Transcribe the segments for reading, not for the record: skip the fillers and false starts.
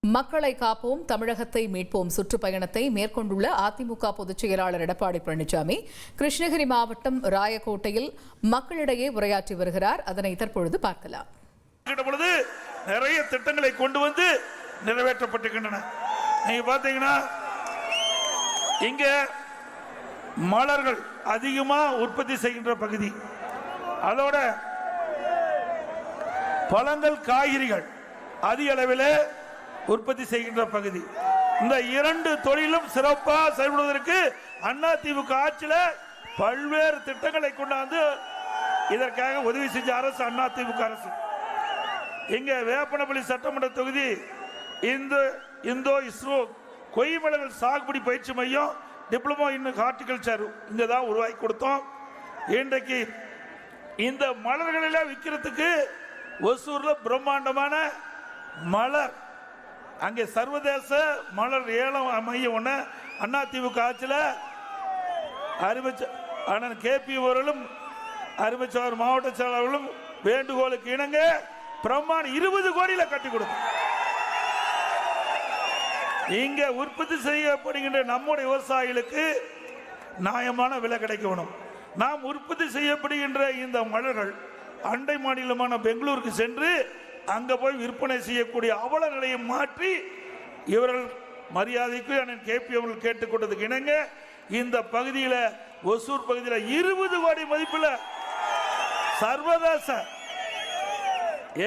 மக்களை காப்போம் தமிழகத்தை மீட்போம் சுற்றுப்பயணத்தை மேற்கொண்டுள்ள அதிமுக பொதுச் செயலாளர் எடப்பாடி பழனிசாமி கிருஷ்ணகிரி மாவட்டம் ராயக்கோட்டையில் மக்களிடையே உரையாற்றி வருகிறார். அதனை தற்பொழுது பார்க்கலாம். நிறைய திட்டங்களை கொண்டு வந்து நிறைவேற்றப்பட்டிருக்கின்றன. நீங்க பாத்தீங்கன்னா இங்க மலர்கள் அதிகமா உற்பத்தி செய்கின்ற பகுதி, அதோட பழங்கள் காய்கறிகள் அதிக அளவில் உற்பத்தி செய்கின்ற பகுதி. இந்த இரண்டு தொழிலும் சிறப்பாக செயல்படுவதற்கு அதிமுக ஆட்சியில் பல்வேறு திட்டங்களை கொண்டாந்து இதற்காக உதவி செஞ்ச அரசு அதிமுக அரசு. இங்க வேப்பனப்பள்ளி சட்டமன்ற தொகுதி இந்தோ இஸ்ரோ கொய்மலர்கள் சாகுபடி பயிற்சி மையம், டிப்ளமோ இன் ஹார்டிகல்ச்சர் இங்க தான் உருவாக்கி கொடுத்தோம். இன்றைக்கு இந்த மலர்களெல்லாம் விற்கிறதுக்கு ஒசூர்ல பிரம்மாண்டமான மலர், அங்கே சர்வதேச மலர் ஏலம் மையம் ஒன்று அதிமுக ஆட்சியில் அண்ணன் KP அவர்களும் அறிவிச்சவர் மாவட்ட செயலாளர்களும் வேண்டுகோளுக்கு இணங்க பிரமாணம் 20 கோடியில கட்டி கொடுத்தோம். இங்க உற்பத்தி செய்யப்படுகின்ற நம்முடைய விவசாயிகளுக்கு நியாயமான விலை கிடைக்கணும். நாம் உற்பத்தி செய்யப்படுகின்ற இந்த மலர்கள் அண்டை மாநிலமான பெங்களூருக்கு சென்று அங்க போய் விற்பனை செய்யக்கூடிய அவல நிலையை மாற்றி இவர்கள் மரியாதைக்கு அண்ணன் KP அவர்கள் கேட்டுக்கொண்டதுக்கு இணங்க இந்த பகுதியில் ஒசூர் பகுதியில் 20 கோடி மதிப்பில் சர்வதேச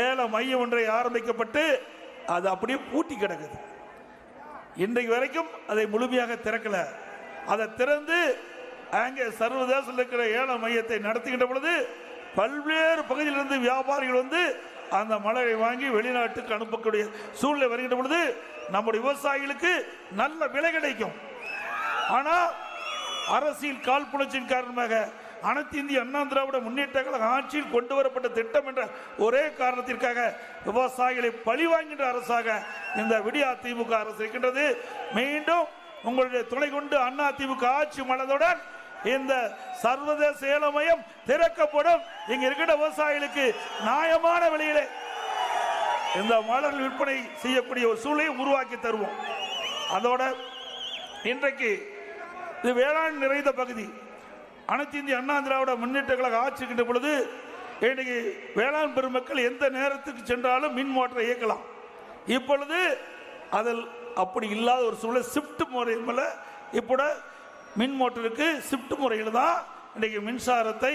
ஏல மையம் ஒன்றை ஆரம்பிக்கப்பட்டு அது அப்படியே பூட்டி கிடக்குது. இன்றைக்கு வரைக்கும் அதை முழுமையாக திறக்கல. அதை திறந்து அங்கே சர்வதேசத்தில் இருக்கிற ஏல மையத்தை நடத்துகின்ற பொழுது பல்வேறு பகுதியிலிருந்து வியாபாரிகள் வந்து அந்த மலரை வாங்கி வெளிநாட்டுக்கு அனுப்பக்கூடிய சூழ்நிலை வருகின்ற பொழுது நம்முடைய விவசாயிகளுக்கு நல்ல விலை கிடைக்கும். ஆனால் அரசியல் காழ்ப்புணர்ச்சியின் காரணமாக அனைத்து இந்திய அண்ணா திராவிட முன்னேற்ற கழக ஆட்சியில் கொண்டு வரப்பட்ட திட்டம் என்ற ஒரே காரணத்திற்காக விவசாயிகளை பழிவாங்கின்ற அரசாக இந்த விடியா திமுக அரசு இருக்கின்றது. மீண்டும் உங்களுடைய துணை கொண்டு அதிமுக ஆட்சி மலர்ந்தவுடன் இந்த சர்வதேச ஏல மையம் திறக்கப்படும். இங்க இருக்கிற விவசாயிகளுக்கு நியாயமான விலையிலே இந்த மலர் விற்பனை செய்யக்கூடிய ஒரு சூழலை உருவாக்கி தருவோம். அதோட இன்றைக்கு இது வேளாண் நிறைந்த பகுதி. அனைத்து இந்திய அண்ணா திராவிட முன்னேற்ற கழக ஆட்சி இருக்கின்ற பொழுது இன்றைக்கு வேளாண் பெருமக்கள் எந்த நேரத்துக்கு சென்றாலும் மின் மோட்டரை இயக்கலாம். இப்பொழுது அதில் அப்படி இல்லாத ஒரு சூழல் ஷிஃப்ட் முறையில் இப்போ மின் மோட்டருக்கு ஷிஃப்ட் முறையில் தான் இன்றைக்கு மின்சாரத்தை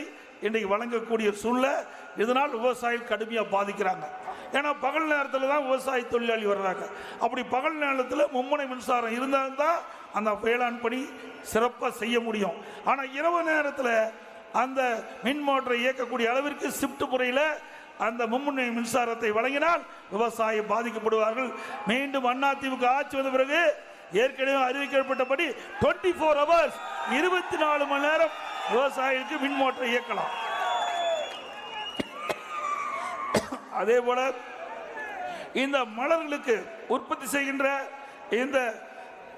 இன்றைக்கு வழங்கக்கூடிய சூழ்நிலை. இதனால் விவசாயிகள் கடுமையாக பாதிக்கிறாங்க. ஏன்னா பகல் நேரத்தில் தான் விவசாய தொழிலாளி வர்றாங்க. அப்படி பகல் நேரத்தில் மும்முனை மின்சாரம் இருந்தால்தான் அந்த வேளாண் பணி சிறப்பாக செய்ய முடியும். ஆனால் இரவு நேரத்தில் அந்த மின் மோட்டரை இயக்கக்கூடிய அளவிற்கு ஷிஃப்ட் முறையில் அந்த மும்முனை மின்சாரத்தை வழங்கினால் விவசாயம் பாதிக்கப்படுவார்கள். மீண்டும் அதிமுக ஆட்சி வந்த பிறகு ஏற்கனவே அறிவிக்கப்பட்டபடி 24 hours 24 மணி நேரம் விவசாயிகளுக்கு மின் மோட்டரை இயக்கலாம். அதே போல இந்த மலர்களுக்கு உற்பத்தி செய்கின்ற இந்த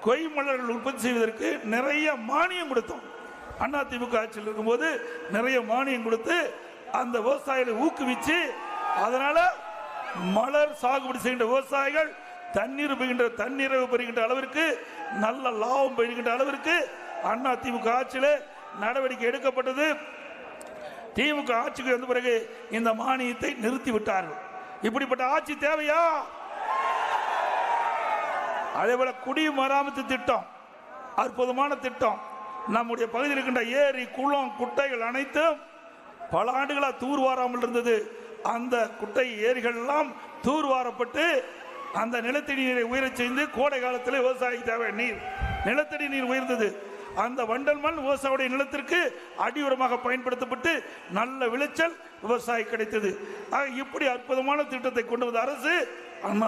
கொய் மலர்கள் உற்பத்தி செய்வதற்கு நிறைய மானியம் கொடுத்தோம். அதிமுக ஆட்சியில் இருக்கும்போது நிறைய மானியம் கொடுத்து அந்த விவசாயிகளை ஊக்குவிச்சு அதனால மலர் சாகுபடி செய்கின்ற விவசாயிகள் தண்ணீர் பெறுகின்ற அளவிற்கு நல்ல லாபம் பெறுகின்ற அளவிற்கு அதிமுக ஆட்சியில் நடவடிக்கை எடுக்கப்பட்டது. திமுக ஆட்சிக்கு வந்த பிறகு இந்த மானியத்தை நிறுத்தி விட்டார்கள். இப்படிப்பட்ட ஆட்சி தேவையா? அதே போல குடிமராமத்து திட்டம் அற்புதமான திட்டம். நம்முடைய பகுதியில் இருக்கின்ற ஏரி குளம் குட்டைகள் அனைத்தும் பல ஆண்டுகளாக தூர்வாராமல் இருந்தது. அந்த குட்டை ஏரிகள் எல்லாம் தூர்வாரப்பட்டு அந்த நிலத்தடி நீரை உயரச் செய்து கோடை காலத்தில் விவசாயிக்கு தேவை நீர், நிலத்தடி நீர் உயர்ந்தது. அந்த வண்டல் மண் விவசாயியுடைய நிலத்திற்கு அடியுரமாக பயன்படுத்தப்பட்டு நல்ல விளைச்சல் விவசாயி கிடைத்தது. இப்படி அற்புதமான திட்டத்தை கொண்டு வந்த அரசு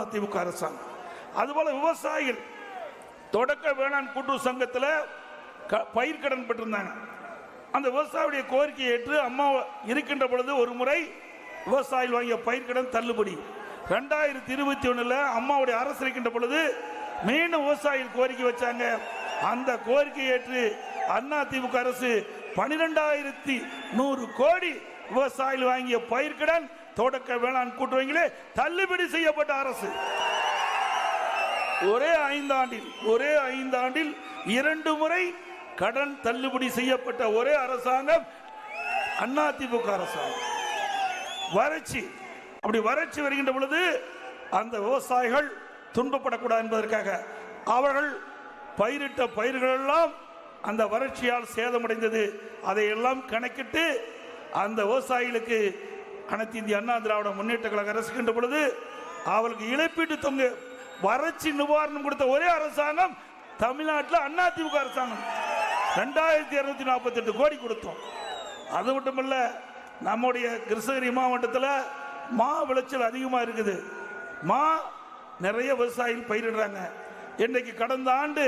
அதிமுக அரசாங்கம். அதுபோல விவசாயிகள் தொடக்க வேளாண் கூட்டுறவு சங்கத்தில் பயிர்க்கடன் பெற்றிருந்தாங்க. அந்த விவசாயியுடைய கோரிக்கையை ஏற்று அம்மா இருக்கின்ற பொழுது ஒரு முறை விவசாயிகள் வாங்கிய பயிர்க்கடன் தள்ளுபடி. 2021 அம்மாவுடைய அரசு இருக்கின்ற பொழுது மீண்டும் விவசாயிகள் கோரிக்கை வச்சாங்க. அந்த கோரிக்கை ஏற்று அதிமுக அரசு 12,100 கோடி விவசாயிகள் வாங்கிய பயிர்க்கடன் தொடக்க வேளாண் கூட்டுறவிலே தள்ளுபடி செய்யப்பட்ட அரசு. ஒரே ஐந்தாண்டில் 2 முறை கடன் தள்ளுபடி செய்யப்பட்ட ஒரே அரசாங்கம் அதிமுக அரசாங்கம். வறட்சி வருகின்ற பொழுது அந்த விவசாயிகள் துன்பப்படக்கூடாது என்பதற்காக அவர்கள் பயிரிட்ட பயிர்கள் எல்லாம் அந்த வறட்சியால் சேதமடைந்தது. அதையெல்லாம் கணக்கிட்டு அந்த விவசாயிகளுக்கு அனைத்து இந்திய அண்ணா திராவிட முன்னேற்ற கழக அரசுகின்ற பொழுது அவர்களுக்கு இழப்பீட்டு தொகை வறட்சி நிவாரணம் கொடுத்த ஒரே அரசாங்கம் தமிழ்நாட்டில் அதிமுக அரசாங்கம். 2248 கோடி கொடுத்தோம். அது மட்டுமல்ல, நம்முடைய கிருஷ்ணகிரி மாவட்டத்தில் மா விளைச்சல் அதிகமாக இருக்குது. மா நிறைய விவசாயிகள் பயிரிடுறாங்க. இன்னைக்கு கடந்த ஆண்டு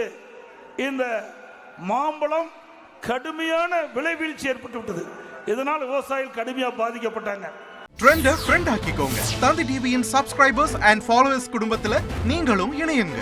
இந்த மாம்பழம் கடுமையான விலை வீழ்ச்சி ஏற்பட்டு விட்டது. இதனால் விவசாயிகள் கடுமையாக பாதிக்கப்பட்டாங்க. ட்ரெண்டை ஃப்ரெண்ட் ஆக்கிக்கோங்க. தந்தி டிவியின் சப்ஸ்கிரைபர்ஸ் அண்ட் ஃபாலோவர்ஸ் குடும்பத்தில் நீங்களும் இணையுங்க.